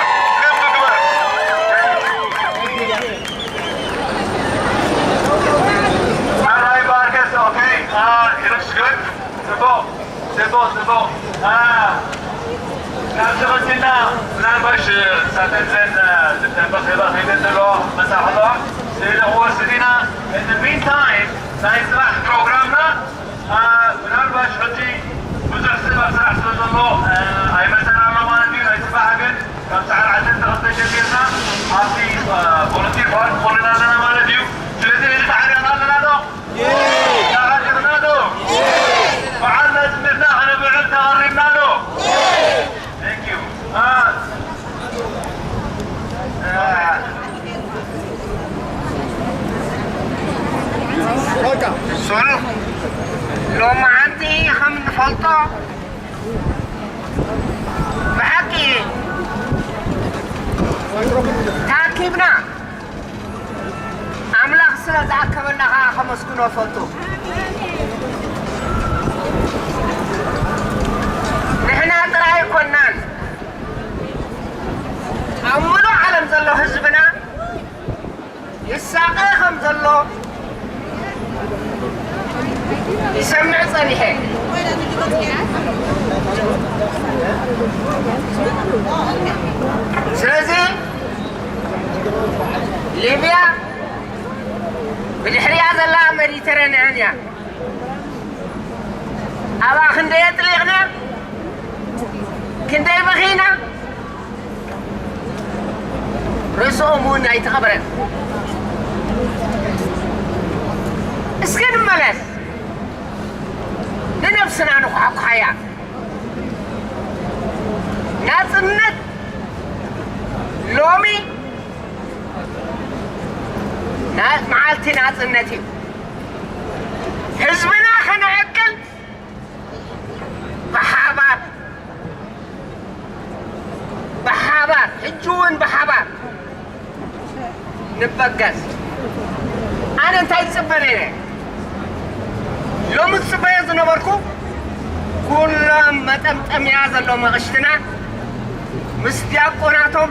Alright, Marcus, okay. It looks good. C'est bon. نعتقدنا نعمش ساتنزل للتنبخ خيدتلو مساحة سيدا هو سيدنا in the meantime نايزرح بروغرامنا نعمش حتي بزر سبا سرح سلزلو اي مثلا رمانتي نايزبح قد كم سعر عدد تغطي جديرنا عطي فولنتير فارق قولنا لنا مالديو سلزل اللي تحري أنا لنا دو تغطينا دو وعنا سمرنا انا بعد تغربنا دو Thank you. سولو لو ما عندي هم نفلطة بحكي تاكيبنا عملاق سنة تعكبنا خمس كنو فلطو نحنا تراي كنان عملو علم زلو حزبنا يساقيهم زلو يسمع صريحي سلازي ليبيا بالحرية زلا ميديترانيان أبا خندية تليغنا كنتي بخينا رسومون يتخبرن اسكن ملس لنفسنا نخاق حياة ناسنت لومي ناس معالتي ناس النتي حزبنا خنا أكل بحابات حجون بحابات نبقز أنا انتهي تصبريني لو متصبرين زنبركو كلهم متمتم يازن لو مغشتنا مستيقوناتهم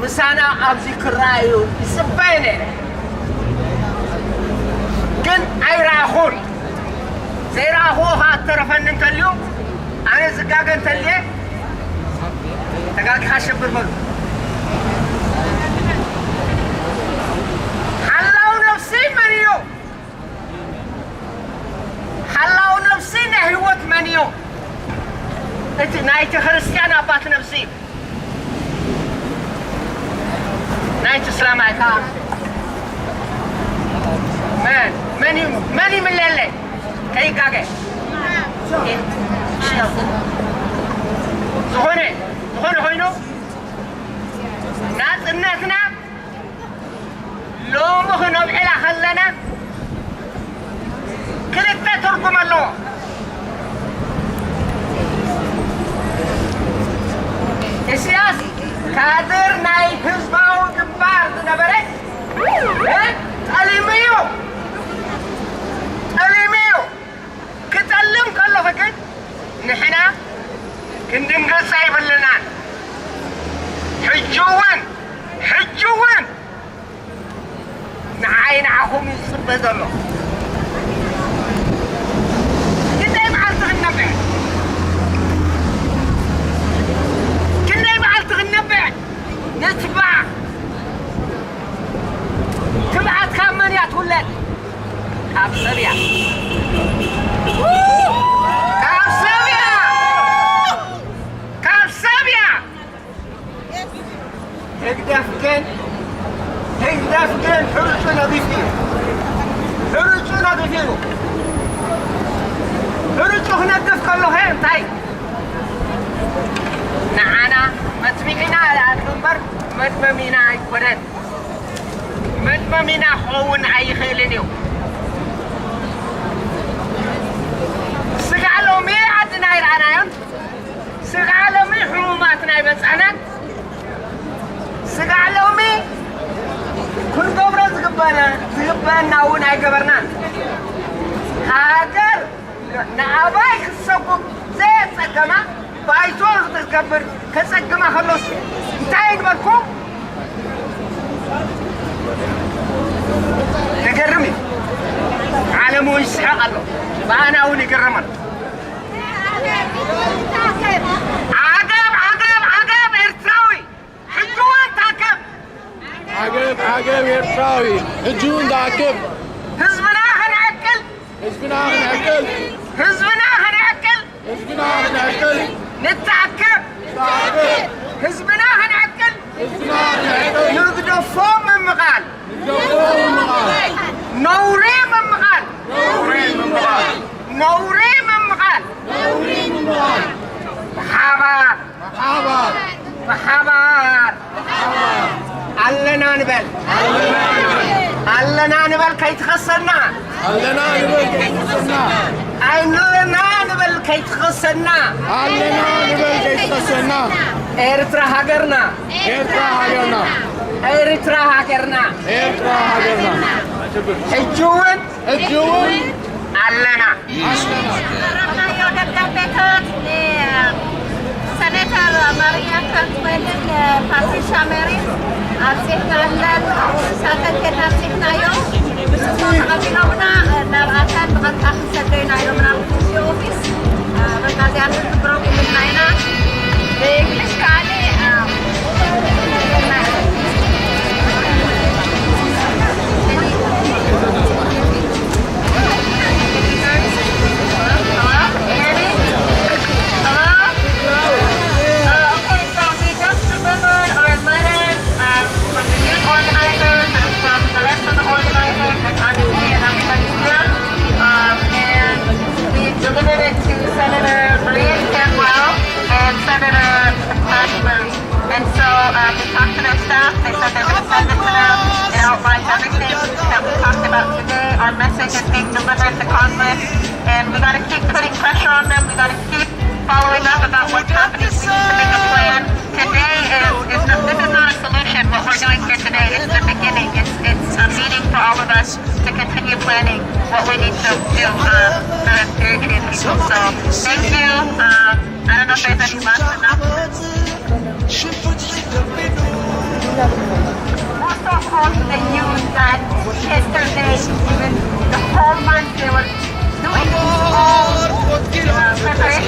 مسانا أبزي كرايو يصبيني كن أي راخون زي راخوها الطرفان انت اليوم أنا زقاق انت اللي تقاق خاشب بالمل حلاو نفسي من يوم حلاو نفسي نهيوت من يوم انت نايت خريستيان أبات نفسي نايت السلام عليكم ماني من الليل كي كاكي زخوني هوينو ناس الناسنا لو مخنو بحلا خلنا كلتا تركم اللو السياسي كادر ناي حزباو جبار نبري أليميو كتعلم كله فكر نحنا كندنقل سايب لنا حجوان نعاين عهم يصب ذلو كنا يبعث النبع نتبع تبعت كمان يا تولد كابسبيا هقدف كن حرصنا نظيفين حرصوا هنا قف كله هين طيب نعنا متمينا على المنبر مدممينا يكونن مدممينا خون أي خيلنيو سقعلو مي عدنا يرعنايون سقعلو مي حروماتنا يبسعنا سقعلو مي كل قبرة زقبانا ون أي قبرنان هاجر نعباي خصوكم زي سقما بايتور تقبر كسقما خلص انتهي بركم نقرمي عالمو يسحق الله فأنا أولي قرمن عقب إرتراوي حجوان تاكب عقب إرتراوي حجوان تاكب حزبنا هنعقل نتعكب حزبنا هنعقل نقدفو من مقال نوري من مقال بحبار علنا نبل كي تخسرنا علنا نبل كي تخسرنا إرترا هاجرنا حجون علنا سنتر ماريا كنتولد باتريشا ماري أرسيح نعلن ساكن كنا أرسيحنا يوم قبلونا نرأتان بقد أخذ سدينا يوم نرأتي أوفيس بقاضيان تبروك مننا بإنجلش كالي and we got to keep putting pressure on them. We got to keep following up about what's happening. We need to make a plan. Today this is not a solution. What we're doing here today is the beginning. It's a meeting for all of us to continue planning what we need to do for the Eritrean people. So thank you. I don't know if there's any last announcements. Most of all, the news that yesterday, even the whole month, they were doing all preparation